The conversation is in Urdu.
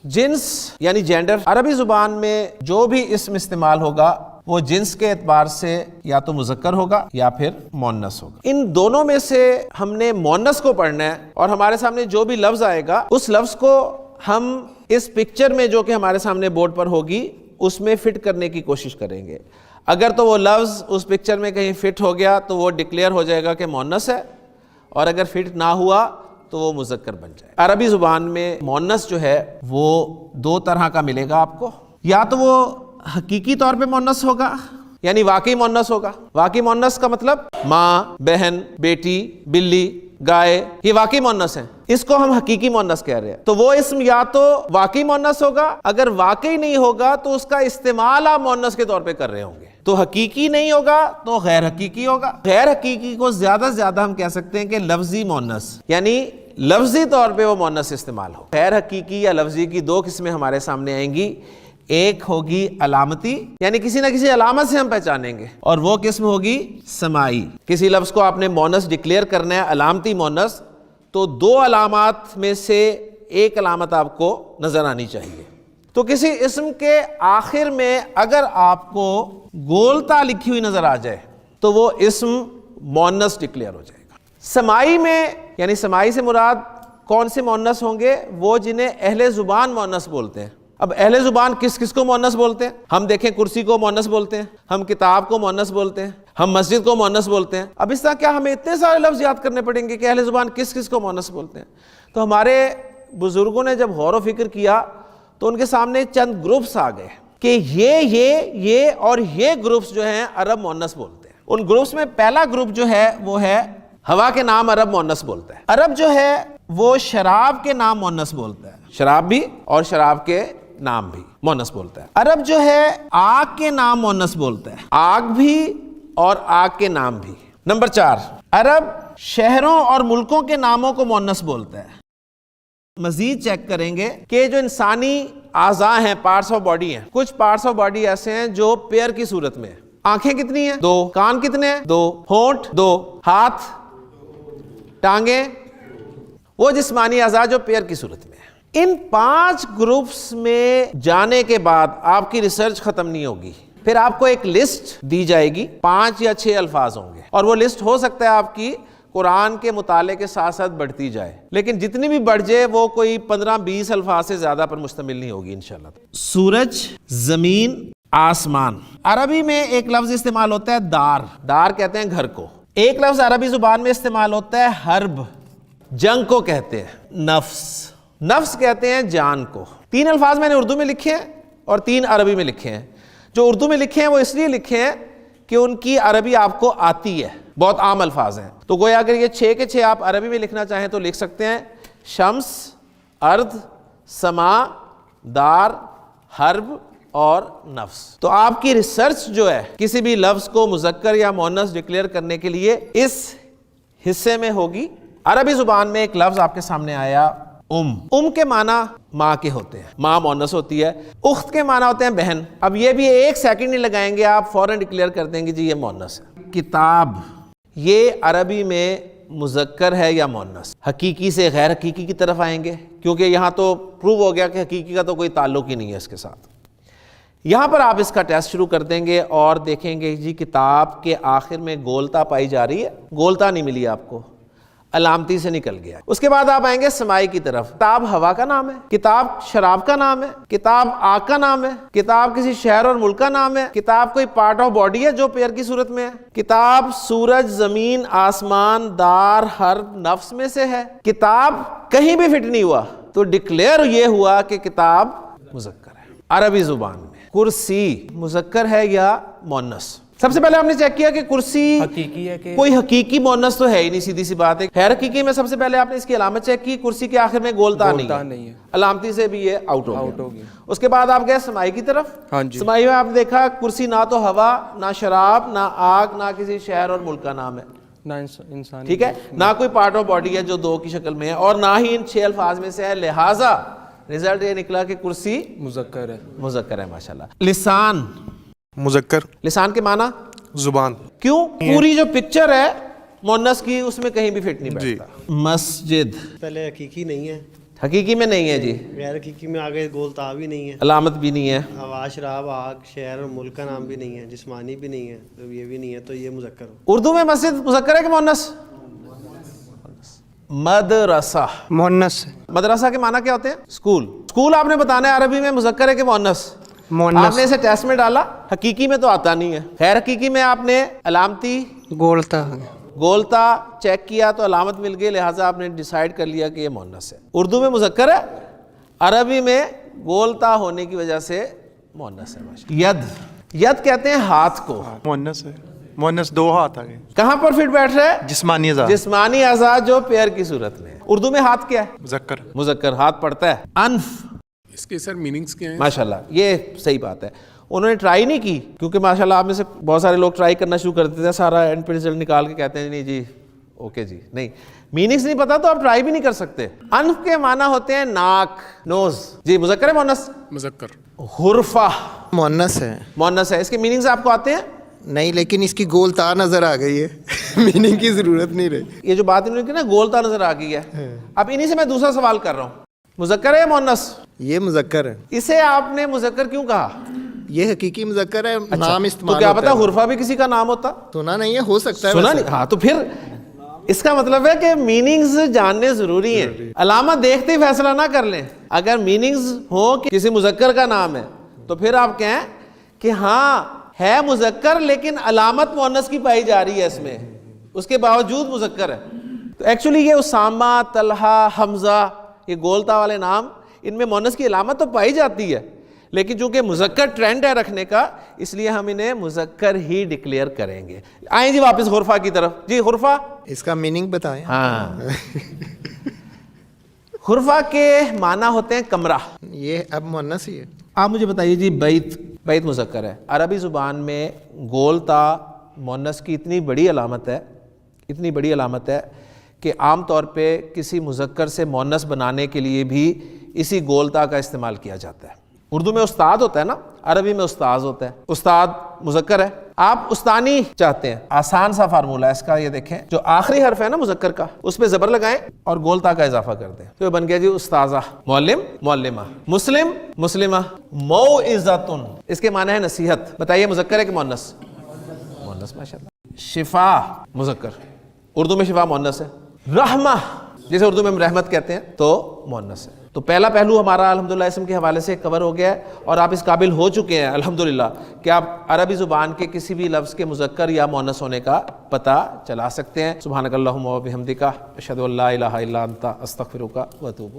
جنس یعنی جینڈر، عربی زبان میں جو بھی اسم استعمال ہوگا وہ جنس کے اعتبار سے یا تو مذکر ہوگا یا پھر مؤنث ہوگا۔ ان دونوں میں سے ہم نے مؤنث کو پڑھنا ہے، اور ہمارے سامنے جو بھی لفظ آئے گا اس لفظ کو ہم اس پکچر میں جو کہ ہمارے سامنے بورڈ پر ہوگی اس میں فٹ کرنے کی کوشش کریں گے۔ اگر تو وہ لفظ اس پکچر میں کہیں فٹ ہو گیا تو وہ ڈکلیئر ہو جائے گا کہ مؤنث ہے، اور اگر فٹ نہ ہوا تو وہ مذکر بن جائے۔ عربی زبان میں مؤنث جو ہے وہ دو طرح کا ملے گا آپ کو، یا تو وہ حقیقی طور پہ مؤنث ہوگا یعنی واقعی مؤنث ہوگا۔ واقعی مؤنث کا مطلب ماں، بہن، بیٹی، بلی، گائے، یہ واقعی مؤنث ہیں، اس کو ہم حقیقی مؤنث کہہ رہے ہیں۔ تو وہ اسم یا تو واقعی مؤنث ہوگا، اگر واقعی نہیں ہوگا تو اس کا استعمال آپ مؤنث کے طور پہ کر رہے ہوں گے، تو حقیقی نہیں ہوگا تو غیر حقیقی ہوگا۔ غیر حقیقی کو زیادہ سے زیادہ ہم کہہ سکتے ہیں کہ لفظی مؤنث، یعنی لفظی طور پہ وہ مؤنث استعمال ہو۔ غیر حقیقی یا لفظی کی دو قسمیں ہمارے سامنے آئیں گی، ایک ہوگی علامتی یعنی کسی نہ کسی علامت سے ہم پہچانیں گے، اور وہ قسم ہوگی سماعی۔ کسی لفظ کو آپ نے مؤنث ڈکلیئر کرنا ہے، علامتی مؤنث، تو دو علامات میں سے ایک علامت آپ کو نظر آنی چاہیے۔ تو کسی اسم کے آخر میں اگر آپ کو گولتا لکھی ہوئی نظر آ جائے تو وہ اسم مؤنث ڈکلیئر ہو جائے گا۔ سماعی میں یعنی سماعی سے مراد کون سے مؤنث ہوں گے؟ وہ جنہیں اہل زبان مؤنث بولتے ہیں۔ اب اہل زبان کس کس کو مؤنث بولتے ہیں؟ ہم دیکھیں کرسی کو مؤنث بولتے ہیں، ہم کتاب کو مؤنث بولتے ہیں، ہم مسجد کو مؤنث بولتے ہیں۔ اب اس طرح کیا ہمیں اتنے سارے لفظ یاد کرنے پڑیں گے کہ اہل زبان کس کس کو مؤنث بولتے ہیں؟ تو ہمارے بزرگوں نے جب غور و فکر کیا تو ان کے سامنے چند گروپس آ گئے کہ یہ اور یہ گروپس جو ہیں عرب مؤنث بولتے ہیں۔ ان گروپس میں پہلا گروپ جو ہے وہ ہے ہوا کے نام عرب مؤنث بولتا ہے۔ عرب جو ہے وہ شراب کے نام مؤنث بولتا ہے، شراب بھی اور شراب کے نام بھی مؤنث بولتا ہے۔ عرب جو ہے آگ کے نام مؤنث بولتا ہے، آگ بھی اور آگ کے نام بھی۔ نمبر 4، عرب شہروں اور ملکوں کے ناموں کو مؤنث بولتا ہے۔ مزید چیک کریں گے کہ جو انسانی اعضاء ہیں، پارٹس آف باڈی ہیں، کچھ پارٹس آف باڈی ایسے ہیں جو پیئر کی صورت میں ہیں۔ آنکھیں کتنی ہیں؟ 2۔ کان کتنے ہیں؟ 2۔ ہونٹ 2۔ ہاتھ، ٹانگیں، وہ جسمانی اعضاء جو پیئر کی صورت میں ہیں۔ ان 5 گروپس میں جانے کے بعد آپ کی ریسرچ ختم نہیں ہوگی، پھر آپ کو ایک لسٹ دی جائے گی، 5 یا 6 الفاظ ہوں گے، اور وہ لسٹ ہو سکتا ہے آپ کی قرآن کے مطالعے کے ساتھ ساتھ بڑھتی جائے، لیکن جتنی بھی بڑھ جائے وہ کوئی 15-20 الفاظ سے زیادہ پر مشتمل نہیں ہوگی انشاءاللہ۔ سورج، زمین، آسمان۔ عربی میں ایک لفظ استعمال ہوتا ہے دار، دار کہتے ہیں گھر کو۔ ایک لفظ عربی زبان میں استعمال ہوتا ہے حرب، جنگ کو کہتے ہیں۔ نفس، نفس کہتے ہیں جان کو۔ 3 الفاظ میں نے اردو میں لکھے ہیں اور 3 عربی میں لکھے ہیں۔ جو اردو میں لکھے ہیں وہ اس لیے لکھے ہیں کہ ان کی عربی آپ کو آتی ہے، بہت عام الفاظ ہیں، تو گویا اگر یہ 6 کے 6 آپ عربی میں لکھنا چاہیں تو لکھ سکتے ہیں، شمس، ارض، سما، دار، حرب اور نفس۔ تو آپ کی ریسرچ جو ہے کسی بھی لفظ کو مذکر یا مؤنث ڈکلیئر کرنے کے لیے اس حصے میں ہوگی۔ عربی زبان میں ایک لفظ آپ کے سامنے آیا ام کے معنی ماں کے ہوتے ہیں، ماں مؤنث ہوتی ہے۔ اخت کے معنی ہوتے ہیں بہن۔ اب یہ بھی 1 سیکنڈ نہیں لگائیں گے، آپ فوراً ڈکلیئر کر دیں گے جی یہ مؤنث ہے۔ کتاب، یہ عربی میں مذکر ہے یا مؤنث؟ حقیقی سے غیر حقیقی کی طرف آئیں گے، کیونکہ یہاں تو پروو ہو گیا کہ حقیقی کا تو کوئی تعلق ہی نہیں ہے اس کے ساتھ۔ یہاں پر آپ اس کا ٹیسٹ شروع کر دیں گے اور دیکھیں گے جی کتاب کے آخر میں گولتا پائی جا رہی ہے، گولتا نہیں ملی آپ کو، علامتی سے نکل گیا۔ اس کے بعد آپ آئیں گے سمائی کی طرف۔ کتاب ہوا کا نام ہے، کتاب شراب کا نام ہے، کتاب آگ کا نام ہے، کتاب کسی شہر اور ملک کا نام ہے، کتاب کوئی پارٹ آف باڈی ہے جو پیئر کی صورت میں ہے، کتاب سورج، زمین، آسمان، دار، حرب، نفس میں سے ہے۔ کتاب کہیں بھی فٹ نہیں ہوا تو ڈکلیئر یہ ہوا کہ کتاب مذکر ہے۔ عربی زبان میں کرسی مذکر ہے یا مؤنث؟ سب سے پہلے ہم نے چیک کیا کہ کرسی حقیقی ہے کہ کوئی حقیقی مؤنث تو ہے ہی نہیں، سیدھی سی بات ہے۔ غیر حقیقی میں سب سے پہلے آپ نے اس کی علامت چیک کی، کرسی کے آخر میں گولتا نہیں ہے، علامتی سے بھی یہ آؤٹ ہو گیا۔ اس کے بعد آپ گئے سمائی کی طرف۔ سمائی میں آپ نے دیکھا کرسی نہ تو ہوا، نہ شراب، نہ آگ، نہ کسی شہر اور ملک کا نام ہے، نہ انسان، ٹھیک ہے، نہ کوئی پارٹ آف باڈی ہے جو 2 کی شکل میں ہے، اور نہ ہی ان 6 الفاظ میں سے ہے، لہٰذا رزلٹ یہ نکلا کہ کرسی مذکر ہے۔ مذکر ہے ماشاءاللہ۔ لسان مذکر، لسان کے معنی زبان۔ کیوں؟ پوری جو پکچر ہے مؤنث کی اس میں کہیں بھی فٹ نہیں بیٹھتا۔ مسجد پہلے حقیقی نہیں ہے، حقیقی میں نہیں ہے جی, غیر حقیقی میں آگے گول تا بھی نہیں ہے, علامت بھی نہیں ہے, آواز شراب آگ شہر اور ملک کا نام بھی نہیں ہے, جسمانی بھی نہیں ہے, تو یہ بھی نہیں ہے, تو یہ مذکر ہو. اردو میں مسجد مذکر ہے کہ مؤنث؟ مدرسہ, مونس مدرسہ کے معنی کیا ہوتے ہیں؟ اسکول. اسکول آپ نے بتانا ہے عربی میں مذکر ہے کہ مؤنث. مونس آپ نے اسے ٹیسٹ میں ڈالا, حقیقی میں تو آتا نہیں ہے. غیر حقیقی میں آپ نے علامتی گولتا گولتا چیک کیا تو علامت مل گئی, لہٰذا آپ نے ڈیسائیڈ کر لیا کہ یہ مؤنث ہے. اردو میں مذکر ہے, عربی میں گولتا ہونے کی وجہ سے مؤنث ہے. ید, ید کہتے ہیں ہاتھ کو. مونس ہے, مونس دو ہاتھ آگے. کہاں پر فٹ بیٹھ رہا ہے؟ جسمانی اعضاء. جسمانی اعضاء جو پیر کی صورت میں ہے. اردو میں ہاتھ کیا ہے؟ مذکر. مذکر, ہاتھ پڑتا ہے. انف, اس کے سر میننگز کیا ہیں؟ ماشاءاللہ یہ صحیح بات ہے. انہوں نے ٹرائی نہیں کی, کیونکہ ماشاءاللہ آپ میں سے بہت سارے لوگ ٹرائی کرنا شروع کر دیتے ہیں, سارا اینڈ پہ رزلٹ نکال کے کہتے ہیں نہیں جی اوکے جی. نہیں, میننگز نہیں پتا تو آپ ٹرائی بھی نہیں کر سکتے. انف کے معنی ہوتے ہیں ناک, نوز. جی مذکر ہے مؤنث؟ مذکر. حرفہ مؤنث ہے. مؤنث ہے. اس کے میننگز آپ کو آتے ہیں؟ نہیں, لیکن اس کی گول تا نظر آ گئی ہے, میننگ کی ضرورت نہیں رہی. یہ جو بات انہوں نے کی نا گولتا نظر آ گئی ہے. اب انہی سے میں دوسرا سوال کر رہا ہوں, مذکر ہے یا مؤنث؟ یہ مذکر ہے. اسے آپ نے مذکر کیوں کہا؟ یہ حقیقی مذکر ہے, نام تو استعمال کیا ہوتا پتا ہے. حرفہ بھی کسی کا نام ہوتا؟ سنا نہیں ہے, ہو سکتا ہے. سنا ویسے. نہیں, ہاں تو پھر اس کا مطلب ہے کہ میننگز جاننے ضروری ہیں. علامت دیکھتے ہی فیصلہ نہ کر لیں. اگر میننگز ہو کہ کسی مذکر کا نام ہے تو پھر آپ کہیں کہ ہاں ہے مذکر لیکن علامت مؤنث کی پائی جا رہی ہے اس میں, اس کے باوجود مذکر ہے. تو ایکچولی یہ اسامہ, طلحہ, حمزہ, یہ گولتا والے نام, ان میں مؤنث کی علامت تو پائی جاتی ہے, لیکن چونکہ مذکر ٹرینڈ ہے رکھنے کا, اس لیے ہم انہیں مذکر ہی ڈکلیئر کریں گے. آئیں جی واپس حرفہ کی طرف. جی حرفہ, اس کا میننگ بتائیں. ہاں حرفہ کے معنی ہوتے ہیں کمرہ. یہ اب مؤنث ہی ہے. آپ مجھے بتائیے جی, بیت, بیت مذکر ہے. عربی زبان میں گولتا مؤنث کی اتنی بڑی علامت ہے, اتنی بڑی علامت ہے کہ عام طور پہ کسی مذکر سے مؤنث بنانے کے لیے بھی اسی گولتا کا استعمال کیا جاتا ہے. اردو میں استاد ہوتا ہے نا, عربی میں استاذ ہوتا ہے. استاد مذکر ہے. آپ استانی چاہتے ہیں, آسان سا فارمولہ ہے اس کا, یہ دیکھیں جو آخری حرف ہے نا مذکر کا, اس پہ زبر لگائیں اور گولتا کا اضافہ کر دیں, تو یہ بن گیا جی استاذہ. معلم, معلمہ. مسلم, مسلمہ. موعظۃ, اس کے معنی ہے نصیحت. بتائیے مذکر ہے کہ مؤنث؟ مؤنث, ماشاءاللہ. شفا مذکر, اردو میں شفا مؤنث ہے. رحمہ, جیسے اردو میں ہم رحمت کہتے ہیں, تو مؤنث ہے. تو پہلا پہلو ہمارا الحمدللہ اسم کے حوالے سے کور ہو گیا ہے, اور آپ اس قابل ہو چکے ہیں الحمدللہ کہ آپ عربی زبان کے کسی بھی لفظ کے مذکر یا مؤنث ہونے کا پتہ چلا سکتے ہیں. سبحانک اللہم و بحمدک, اشہد ان لا الہ الا انت, استغفرک و اتوب